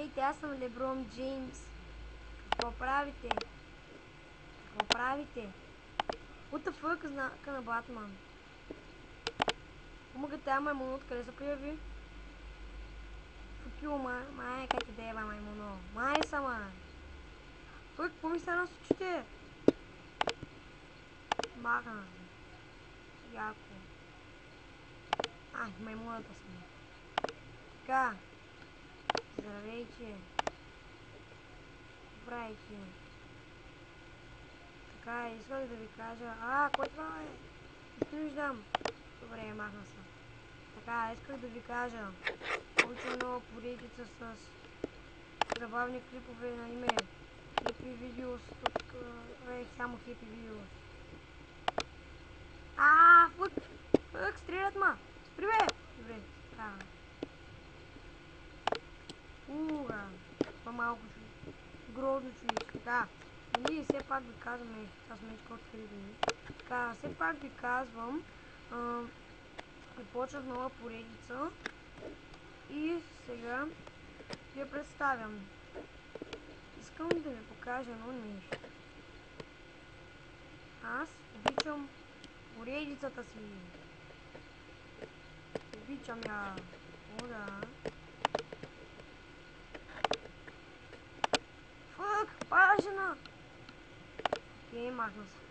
Здравейте, аз съм Леброн Джеймс. Какво правите? Какво правите? What the fuck, знака на Батман? Помага тая маймун, откъде се появи? Фукю, май, как и да еба маймуно? Май сама! Фък, какво ми стана с очите? Махна се. Яко. Маймуната съм. Така. Здравейте. Правите. Така, исках да ви кажа... кой това е? Не виждам. Добре, махна се. Така, исках да ви кажа. Получа нова поредица с забавни клипове на име Happy Videos. Тук е само Happy Videos. Фък, стрелят ма! Спри бе! Добре, така. Това малко грозно човече. Така, ние все пак ви казваме, аз мечка от хридни. Така, все пак ви казвам, започнах нова поредица и сега ви я представям. Искам да ви покажа едно нещо. Аз обичам поредицата си. Обичам я. О, да. Фък, пажена! Окей, махна се.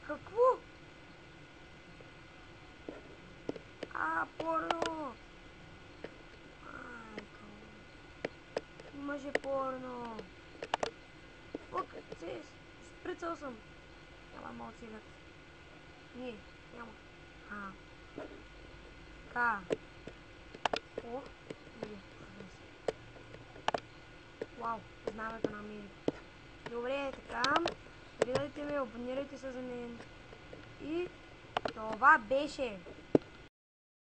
Какво? Порно! Майко. Имаше порно. Фък, сприцал съм. Няма мал цигат. Не, няма. Така. О, иде. Вау, знамето на Америка. Добре, така. Гледайте ме, абонирайте се за мен. И това беше.